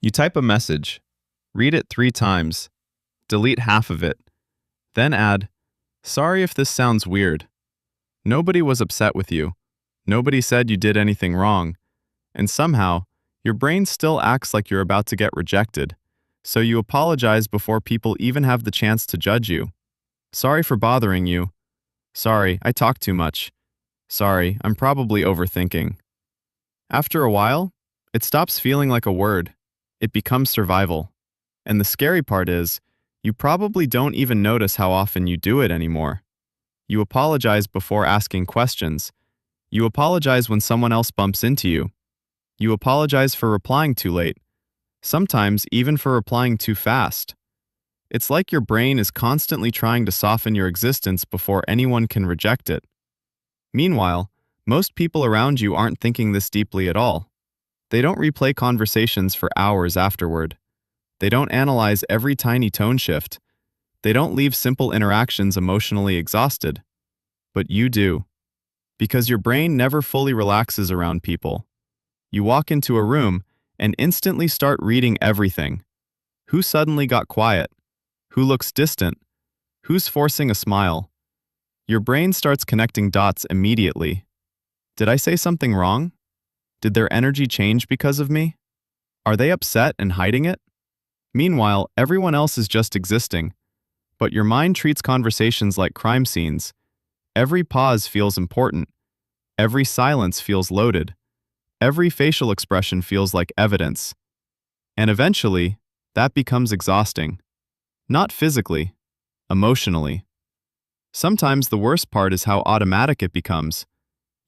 You type a message, read it 3 times, delete half of it, then add, "Sorry if this sounds weird. Nobody was upset with you. Nobody said you did anything wrong." And somehow, your brain still acts like you're about to get rejected. So you apologize before people even have the chance to judge you. "Sorry for bothering you. Sorry, I talk too much. Sorry, I'm probably overthinking." After a while, it stops feeling like a word. It becomes survival. And the scary part is, you probably don't even notice how often you do it anymore. You apologize before asking questions. You apologize when someone else bumps into you. You apologize for replying too late. Sometimes even for replying too fast. It's like your brain is constantly trying to soften your existence before anyone can reject it. Meanwhile, most people around you aren't thinking this deeply at all. They don't replay conversations for hours afterward. They don't analyze every tiny tone shift. They don't leave simple interactions emotionally exhausted. But you do. Because your brain never fully relaxes around people. You walk into a room and instantly start reading everything. Who suddenly got quiet? Who looks distant? Who's forcing a smile? Your brain starts connecting dots immediately. Did I say something wrong? Did their energy change because of me? Are they upset and hiding it? Meanwhile, everyone else is just existing. But your mind treats conversations like crime scenes. Every pause feels important. Every silence feels loaded. Every facial expression feels like evidence. And eventually, that becomes exhausting. Not physically, emotionally. Sometimes the worst part is how automatic it becomes.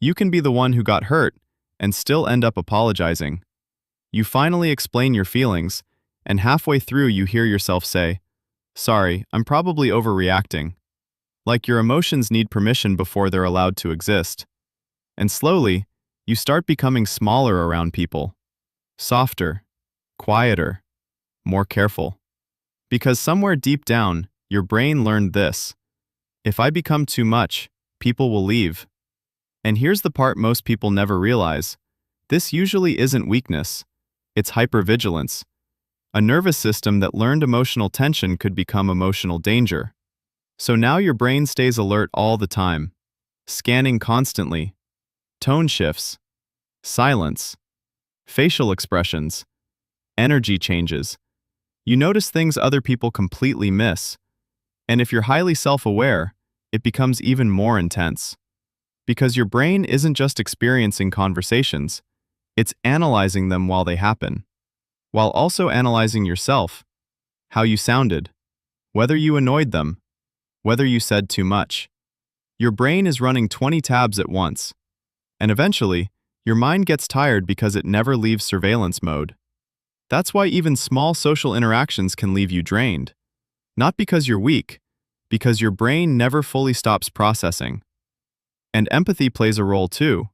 You can be the one who got hurt and still end up apologizing. You finally explain your feelings, and halfway through you hear yourself say, "Sorry, I'm probably overreacting." Like your emotions need permission before they're allowed to exist. And slowly, you start becoming smaller around people. Softer, quieter, more careful. Because somewhere deep down, your brain learned this. If I become too much, people will leave. And here's the part most people never realize. This usually isn't weakness. It's hypervigilance. A nervous system that learned emotional tension could become emotional danger. So now your brain stays alert all the time, scanning constantly. Tone shifts, silence, facial expressions, energy changes. You notice things other people completely miss. And if you're highly self-aware, it becomes even more intense. Because your brain isn't just experiencing conversations, it's analyzing them while they happen. While also analyzing yourself, how you sounded, whether you annoyed them, whether you said too much. Your brain is running 20 tabs at once. And eventually, your mind gets tired because it never leaves surveillance mode. That's why even small social interactions can leave you drained. Not because you're weak, because your brain never fully stops processing. And empathy plays a role too.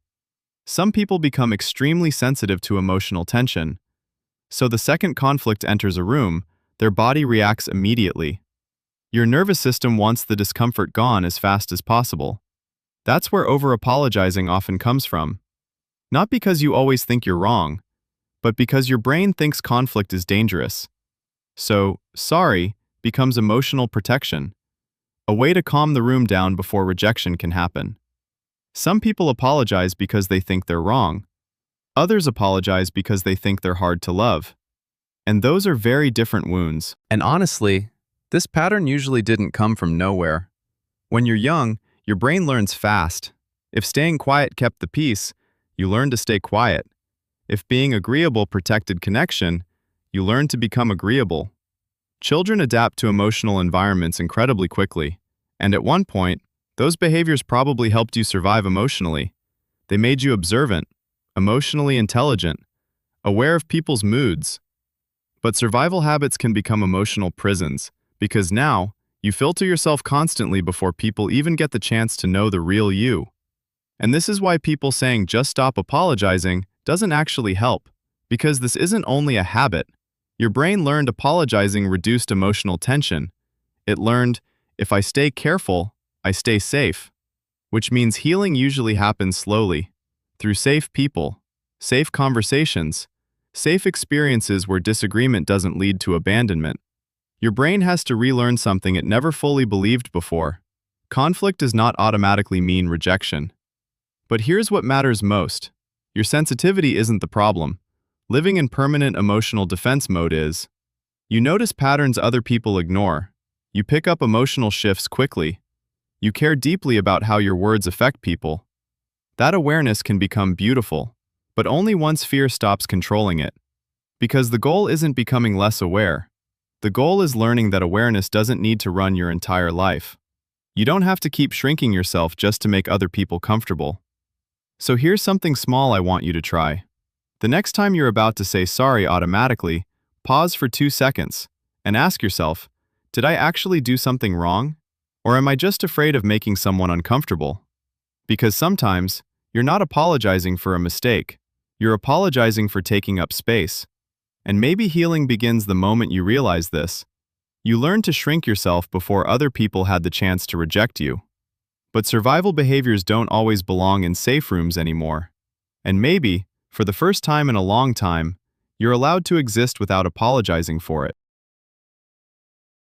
Some people become extremely sensitive to emotional tension. So the second conflict enters a room, their body reacts immediately. Your nervous system wants the discomfort gone as fast as possible. That's where over-apologizing often comes from. Not because you always think you're wrong, but because your brain thinks conflict is dangerous. So, sorry becomes emotional protection, a way to calm the room down before rejection can happen. Some people apologize because they think they're wrong. Others apologize because they think they're hard to love. And those are very different wounds. And honestly, this pattern usually didn't come from nowhere. When you're young, your brain learns fast. If staying quiet kept the peace, you learn to stay quiet. If being agreeable protected connection, you learn to become agreeable. Children adapt to emotional environments incredibly quickly. And at one point, those behaviors probably helped you survive emotionally. They made you observant, emotionally intelligent, aware of people's moods. But survival habits can become emotional prisons, because now, you filter yourself constantly before people even get the chance to know the real you. And this is why people saying just stop apologizing doesn't actually help, because this isn't only a habit. Your brain learned apologizing reduced emotional tension. It learned, if I stay careful, I stay safe. Which means healing usually happens slowly, through safe people, safe conversations, Safe experiences where disagreement doesn't lead to abandonment. Your brain has to relearn something it never fully believed before. Conflict does not automatically mean rejection. But here's what matters most. Your sensitivity isn't the problem. Living in permanent emotional defense mode is. You notice patterns other people ignore. You pick up emotional shifts quickly. You care deeply about how your words affect people. That awareness can become beautiful, but only once fear stops controlling it. Because the goal isn't becoming less aware. The goal is learning that awareness doesn't need to run your entire life. You don't have to keep shrinking yourself just to make other people comfortable. So here's something small I want you to try. The next time you're about to say sorry automatically, pause for 2 seconds and ask yourself, did I actually do something wrong? Or am I just afraid of making someone uncomfortable? Because sometimes, you're not apologizing for a mistake. You're apologizing for taking up space. And maybe healing begins the moment you realize this. You learn to shrink yourself before other people had the chance to reject you. But survival behaviors don't always belong in safe rooms anymore. And maybe, for the first time in a long time, you're allowed to exist without apologizing for it.